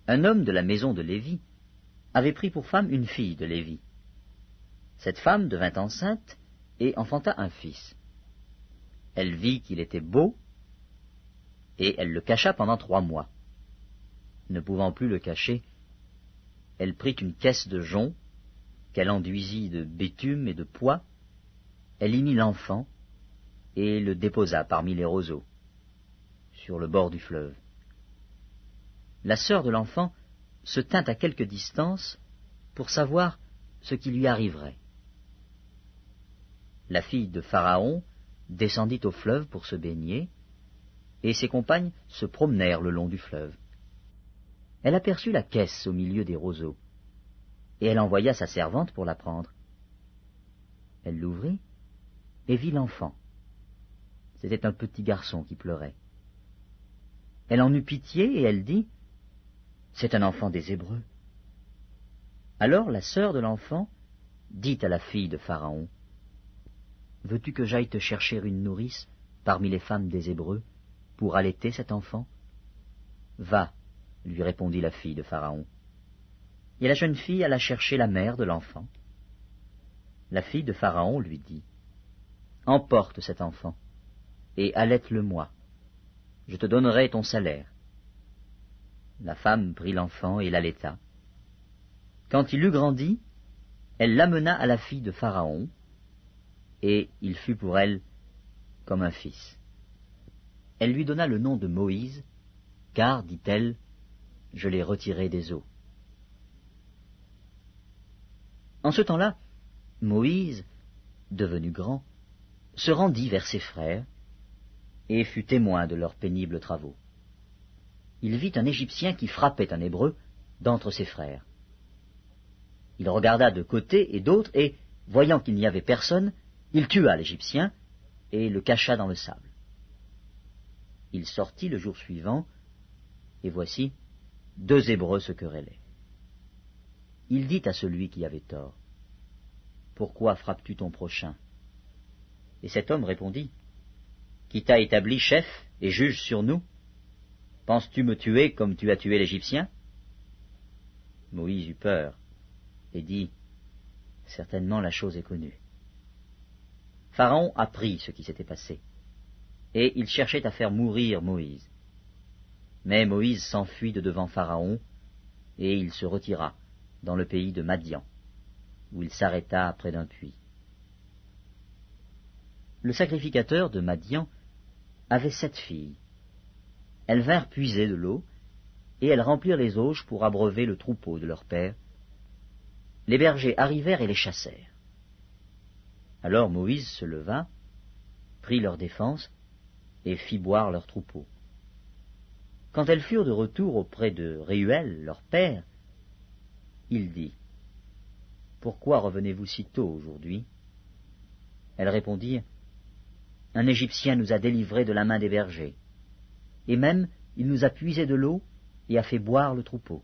Un homme de la maison de Lévi avait pris pour femme une fille de Lévi. Cette femme devint enceinte et enfanta un fils. Elle vit qu'il était beau, et elle le cacha pendant 3 mois. Ne pouvant plus le cacher, elle prit une caisse de jonc, qu'elle enduisit de bitume et de pois, elle y mit l'enfant, et le déposa parmi les roseaux, sur le bord du fleuve. La sœur de l'enfant se tint à quelque distance pour savoir ce qui lui arriverait. La fille de Pharaon descendit au fleuve pour se baigner, et ses compagnes se promenèrent le long du fleuve. Elle aperçut la caisse au milieu des roseaux, et elle envoya sa servante pour la prendre. Elle l'ouvrit et vit l'enfant. C'était un petit garçon qui pleurait. Elle en eut pitié et elle dit, « C'est un enfant des Hébreux. » Alors la sœur de l'enfant dit à la fille de Pharaon, « Veux-tu que j'aille te chercher une nourrice parmi les femmes des Hébreux pour allaiter cet enfant ?»« Va, » lui répondit la fille de Pharaon. Et la jeune fille alla chercher la mère de l'enfant. La fille de Pharaon lui dit, « Emporte cet enfant, et allaite-le-moi. Je te donnerai ton salaire. » La femme prit l'enfant et l'allaita. Quand il eut grandi, elle l'amena à la fille de Pharaon, et il fut pour elle comme un fils. Elle lui donna le nom de Moïse, car, dit-elle, je l'ai retiré des eaux. En ce temps-là, Moïse, devenu grand, se rendit vers ses frères, et fut témoin de leurs pénibles travaux. Il vit un Égyptien qui frappait un Hébreu d'entre ses frères. Il regarda de côté et d'autre, et, voyant qu'il n'y avait personne, il tua l'Égyptien et le cacha dans le sable. Il sortit le jour suivant, et voici, 2 Hébreux se querellaient. Il dit à celui qui avait tort, « Pourquoi frappes-tu ton prochain ?» Et cet homme répondit, « Qui t'a établi chef et juge sur nous? Penses-tu me tuer comme tu as tué l'Égyptien ?» Moïse eut peur et dit, « Certainement la chose est connue. » Pharaon apprit ce qui s'était passé, et il cherchait à faire mourir Moïse. Mais Moïse s'enfuit de devant Pharaon, et il se retira dans le pays de Madian, où il s'arrêta près d'un puits. Le sacrificateur de Madian avait 7 filles. Elles vinrent puiser de l'eau, et elles remplirent les auges pour abreuver le troupeau de leur père. Les bergers arrivèrent et les chassèrent. Alors Moïse se leva, prit leur défense, et fit boire leur troupeau. Quand elles furent de retour auprès de Réuel, leur père, il dit, « Pourquoi revenez-vous si tôt aujourd'hui ?» Elles répondirent, « Un Égyptien nous a délivrés de la main des bergers, et même il nous a puisé de l'eau et a fait boire le troupeau. »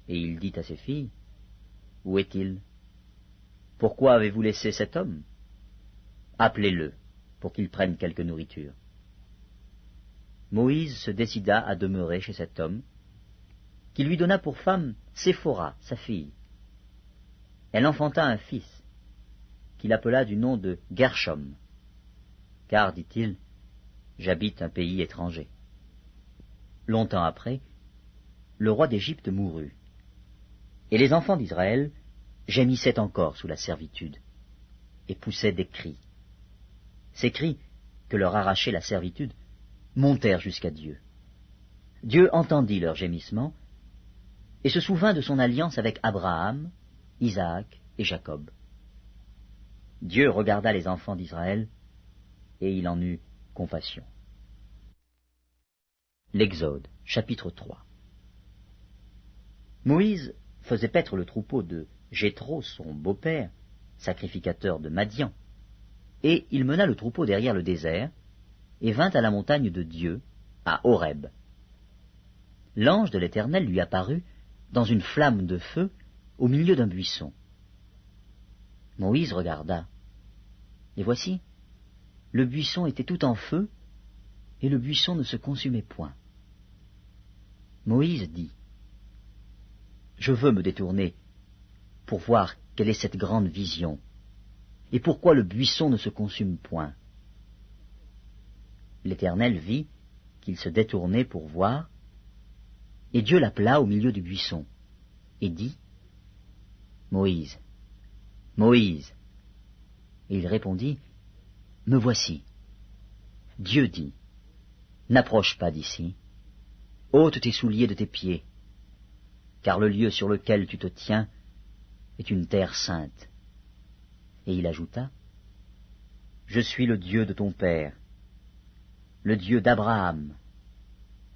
Et il dit à ses filles, « Où est-il? Pourquoi avez-vous laissé cet homme? Appelez-le, pour qu'il prenne quelque nourriture. » Moïse se décida à demeurer chez cet homme, qui lui donna pour femme Séphora, sa fille. Elle enfanta un fils, qu'il appela du nom de Gershom, car, dit-il, j'habite un pays étranger. Longtemps après, le roi d'Égypte mourut, et les enfants d'Israël gémissaient encore sous la servitude, et poussaient des cris. Ces cris, que leur arrachait la servitude, montèrent jusqu'à Dieu. Dieu entendit leurs gémissements, et se souvint de son alliance avec Abraham, Isaac et Jacob. Dieu regarda les enfants d'Israël, et il en eut compassion. L'Exode, chapitre 3. Moïse faisait paître le troupeau de Jéthro, son beau-père, sacrificateur de Madian, et il mena le troupeau derrière le désert, et vint à la montagne de Dieu, à Horeb. L'ange de l'Éternel lui apparut dans une flamme de feu au milieu d'un buisson. Moïse regarda, et voici, le buisson était tout en feu, et le buisson ne se consumait point. Moïse dit, Je veux me détourner pour voir quelle est cette grande vision, et pourquoi le buisson ne se consume point. » L'Éternel vit qu'il se détournait pour voir, et Dieu l'appela au milieu du buisson, et dit, « Moïse, Moïse. » Et il répondit, « Me voici. » Dieu dit, « N'approche pas d'ici, ôte tes souliers de tes pieds, car le lieu sur lequel tu te tiens est une terre sainte. » Et il ajouta, « Je suis le Dieu de ton père, le Dieu d'Abraham,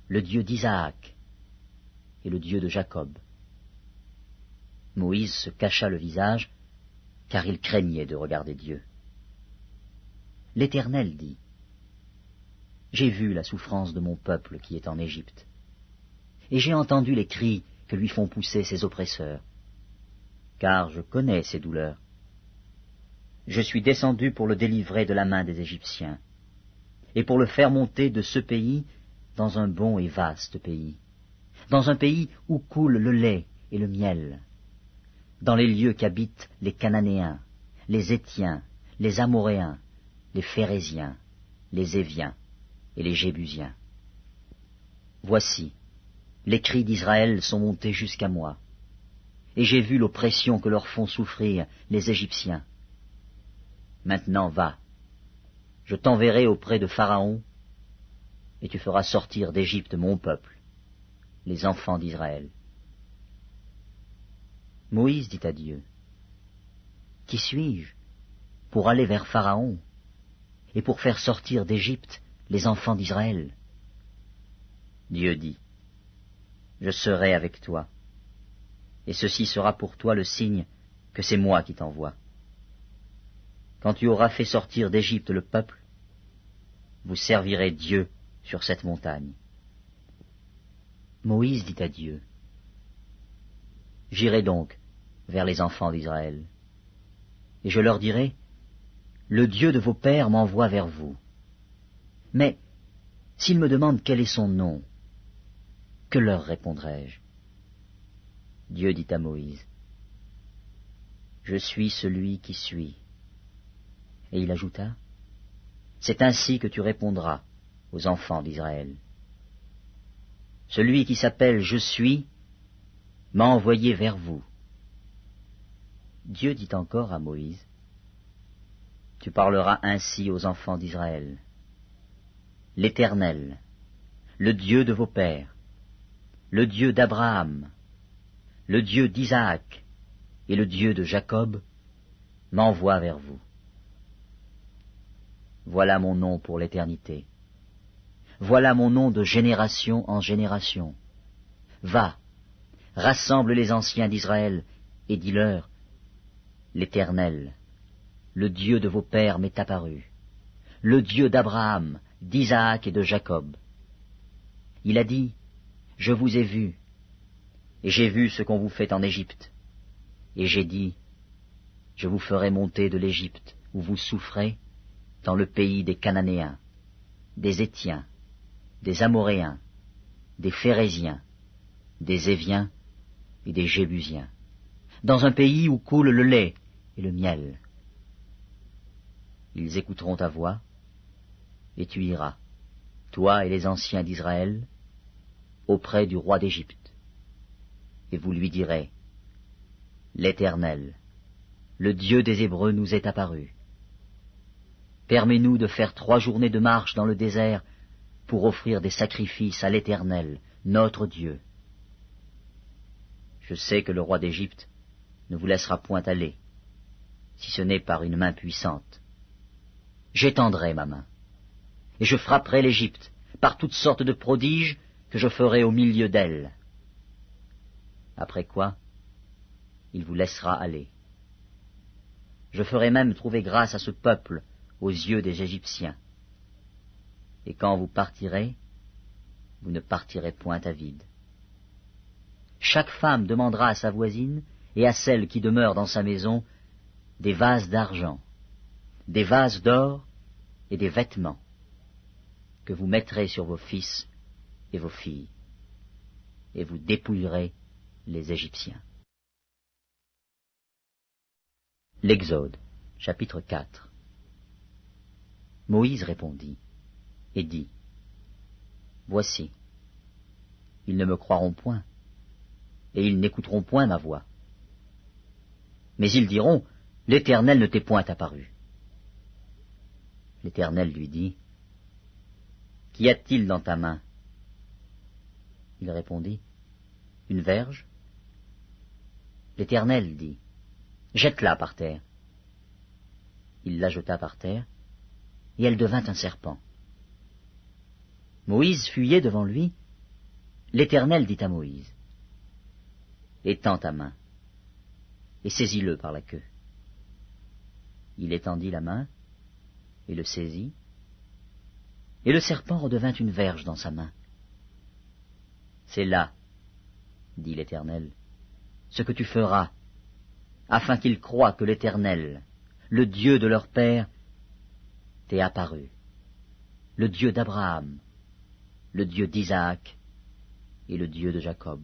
le Dieu d'Isaac et le Dieu de Jacob. » Moïse se cacha le visage, car il craignait de regarder Dieu. L'Éternel dit, « J'ai vu la souffrance de mon peuple qui est en Égypte, et j'ai entendu les cris que lui font pousser ses oppresseurs, car je connais ses douleurs. Je suis descendu pour le délivrer de la main des Égyptiens, et pour le faire monter de ce pays dans un bon et vaste pays, dans un pays où coule le lait et le miel, dans les lieux qu'habitent les Cananéens, les Héthiens, les Amoréens, les Phéréziens, les Éviens et les Jébusiens. Voici, les cris d'Israël sont montés jusqu'à moi, et j'ai vu l'oppression que leur font souffrir les Égyptiens. Maintenant va, je t'enverrai auprès de Pharaon, et tu feras sortir d'Égypte mon peuple, les enfants d'Israël. » Moïse dit à Dieu, « Qui suis-je pour aller vers Pharaon et pour faire sortir d'Égypte les enfants d'Israël ?» Dieu dit, « Je serai avec toi, et ceci sera pour toi le signe que c'est moi qui t'envoie. Quand tu auras fait sortir d'Égypte le peuple, vous servirez Dieu sur cette montagne. » Moïse dit à Dieu, « J'irai donc vers les enfants d'Israël, et je leur dirai, « Le Dieu de vos pères m'envoie vers vous. Mais s'ils me demandent quel est son nom, que leur répondrai-je » Dieu dit à Moïse, « Je suis celui qui suis. » Et il ajouta, « C'est ainsi que tu répondras aux enfants d'Israël. Celui qui s'appelle Je suis m'a envoyé vers vous. » Dieu dit encore à Moïse, « Tu parleras ainsi aux enfants d'Israël. L'Éternel, le Dieu de vos pères, le Dieu d'Abraham, le Dieu d'Isaac et le Dieu de Jacob, m'envoie vers vous. Voilà mon nom pour l'éternité. Voilà mon nom de génération en génération. Va, rassemble les anciens d'Israël et dis-leur, l'Éternel, le Dieu de vos pères m'est apparu, le Dieu d'Abraham, d'Isaac et de Jacob. Il a dit, je vous ai vus, et j'ai vu ce qu'on vous fait en Égypte. Et j'ai dit, je vous ferai monter de l'Égypte, où vous souffrez, dans le pays des Cananéens, des Héthiens, des Amoréens, des Phéréziens, des Éviens et des Jébusiens, dans un pays où coule le lait et le miel. Ils écouteront ta voix, et tu iras, toi et les anciens d'Israël, auprès du roi d'Égypte, et vous lui direz, l'Éternel, le Dieu des Hébreux nous est apparu. Permets-nous de faire 3 journées de marche dans le désert pour offrir des sacrifices à l'Éternel, notre Dieu. Je sais que le roi d'Égypte ne vous laissera point aller, si ce n'est par une main puissante. J'étendrai ma main, et je frapperai l'Égypte par toutes sortes de prodiges que je ferai au milieu d'elle. Après quoi, il vous laissera aller. Je ferai même trouver grâce à ce peuple aux yeux des Égyptiens. Et quand vous partirez, vous ne partirez point à vide. Chaque femme demandera à sa voisine et à celle qui demeure dans sa maison des vases d'argent, des vases d'or et des vêtements que vous mettrez sur vos fils et vos filles, et vous dépouillerez les Égyptiens. L'Exode, chapitre 4. Moïse répondit et dit, Voici, ils ne me croiront point, et ils n'écouteront point ma voix. Mais ils diront, L'Éternel ne t'est point apparu. L'Éternel lui dit, Qu'y a-t-il dans ta main? Il répondit, Une verge. L'Éternel dit, Jette-la par terre. Il la jeta par terre, et elle devint un serpent. Moïse fuyait devant lui. L'Éternel dit à Moïse, Étends ta main, et saisis-le par la queue. Il étendit la main, et le saisit, et le serpent redevint une verge dans sa main. C'est là, dit l'Éternel, ce que tu feras, afin qu'ils croient que l'Éternel, le Dieu de leur père, t'est apparu, le Dieu d'Abraham, le Dieu d'Isaac et le Dieu de Jacob.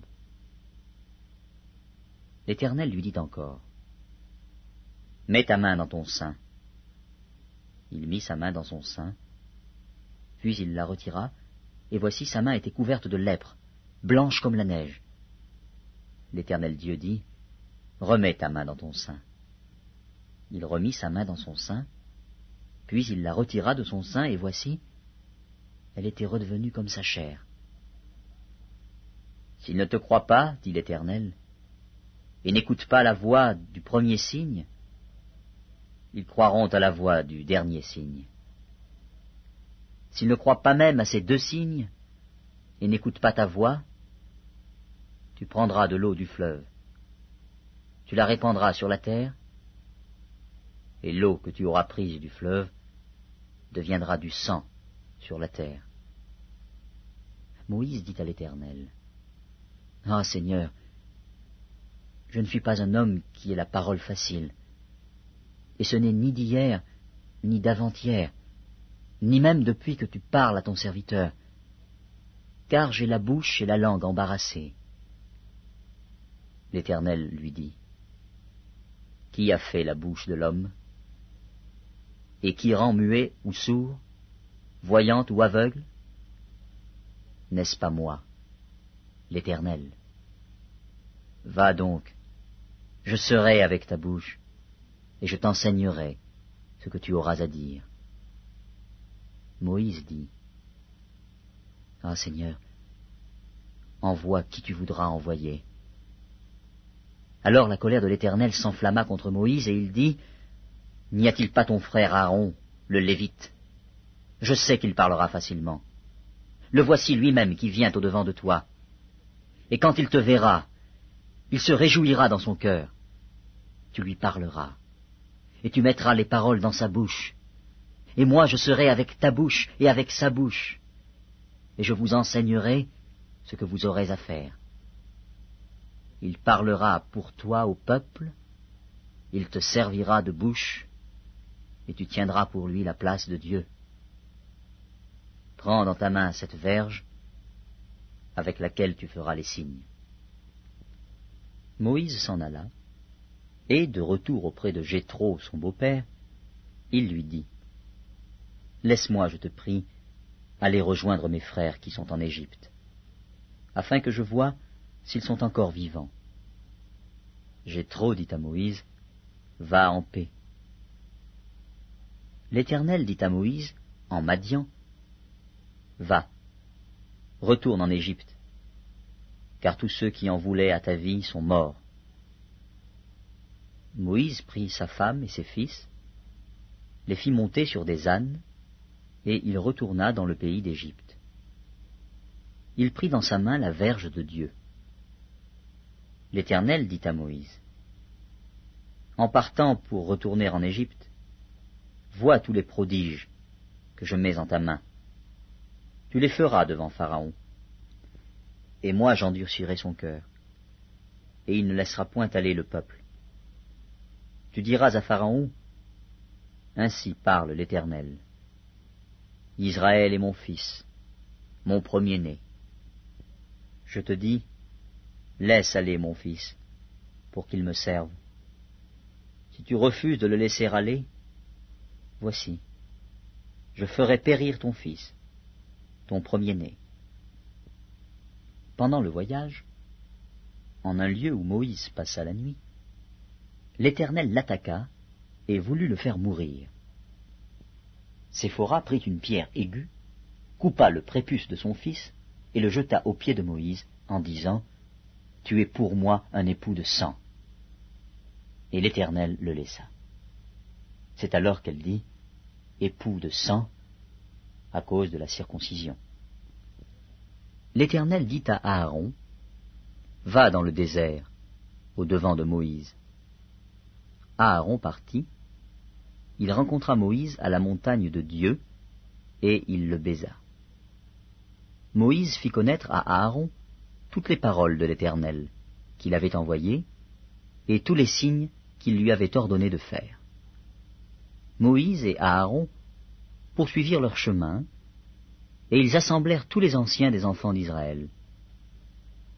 L'Éternel lui dit encore, Mets ta main dans ton sein. Il mit sa main dans son sein, puis il la retira, et voici sa main était couverte de lèpre, blanche comme la neige. L'Éternel Dieu dit, Remets ta main dans ton sein. Il remit sa main dans son sein, puis il la retira de son sein, et voici, elle était redevenue comme sa chair. S'ils ne te croient pas, dit l'Éternel, et n'écoutent pas la voix du premier signe, ils croiront à la voix du dernier signe. S'ils ne croient pas même à ces 2 signes, et n'écoutent pas ta voix, tu prendras de l'eau du fleuve, tu la répandras sur la terre, et l'eau que tu auras prise du fleuve deviendra du sang sur la terre. Moïse dit à l'Éternel, Ah, Seigneur, je ne suis pas un homme qui ait la parole facile, et ce n'est ni d'hier, ni d'avant-hier, ni même depuis que tu parles à ton serviteur, car j'ai la bouche et la langue embarrassées. L'Éternel lui dit, Qui a fait la bouche de l'homme? Et qui rend muet ou sourd, voyant ou aveugle? N'est-ce pas moi, l'Éternel? Va donc, je serai avec ta bouche, et je t'enseignerai ce que tu auras à dire. Moïse dit, Ah Seigneur, envoie qui tu voudras envoyer. Alors la colère de l'Éternel s'enflamma contre Moïse, et il dit, N'y a-t-il pas ton frère Aaron, le Lévite? Je sais qu'il parlera facilement. Le voici lui-même qui vient au-devant de toi. Et quand il te verra, il se réjouira dans son cœur. Tu lui parleras, et tu mettras les paroles dans sa bouche. Et moi je serai avec ta bouche et avec sa bouche. Et je vous enseignerai ce que vous aurez à faire. Il parlera pour toi au peuple, il te servira de bouche, et tu tiendras pour lui la place de Dieu. Prends dans ta main cette verge, avec laquelle tu feras les signes. Moïse s'en alla, et, de retour auprès de Jéthro, son beau-père, il lui dit, Laisse-moi, je te prie, aller rejoindre mes frères qui sont en Égypte, afin que je voie s'ils sont encore vivants. Jéthro dit à Moïse, Va en paix. L'Éternel dit à Moïse, en Madian, Va, retourne en Égypte, car tous ceux qui en voulaient à ta vie sont morts. Moïse prit sa femme et ses fils, les fit monter sur des ânes, et il retourna dans le pays d'Égypte. Il prit dans sa main la verge de Dieu. L'Éternel dit à Moïse, En partant pour retourner en Égypte, vois tous les prodiges que je mets en ta main. Tu les feras devant Pharaon, et moi j'endurcirai son cœur, et il ne laissera point aller le peuple. Tu diras à Pharaon, Ainsi parle l'Éternel. Israël est mon fils, mon premier-né. Je te dis, Laisse aller mon fils, pour qu'il me serve. Si tu refuses de le laisser aller, voici, je ferai périr ton fils, ton premier-né. » Pendant le voyage, en un lieu où Moïse passa la nuit, l'Éternel l'attaqua et voulut le faire mourir. Séphora prit une pierre aiguë, coupa le prépuce de son fils et le jeta aux pieds de Moïse en disant « Tu es pour moi un époux de sang. » Et l'Éternel le laissa. C'est alors qu'elle dit « époux de sang » à cause de la circoncision. L'Éternel dit à Aaron « Va dans le désert, au devant de Moïse. » Aaron partit, il rencontra Moïse à la montagne de Dieu, et il le baisa. Moïse fit connaître à Aaron toutes les paroles de l'Éternel qu'il avait envoyées, et tous les signes qu'il lui avait ordonné de faire. Moïse et Aaron poursuivirent leur chemin, et ils assemblèrent tous les anciens des enfants d'Israël.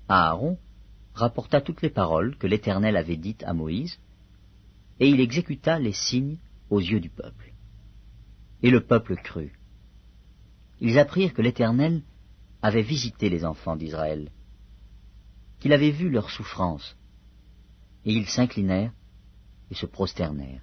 Aaron rapporta toutes les paroles que l'Éternel avait dites à Moïse, et il exécuta les signes aux yeux du peuple. Et le peuple crut. Ils apprirent que l'Éternel avait visité les enfants d'Israël, qu'il avait vu leurs souffrances, et ils s'inclinèrent et se prosternèrent.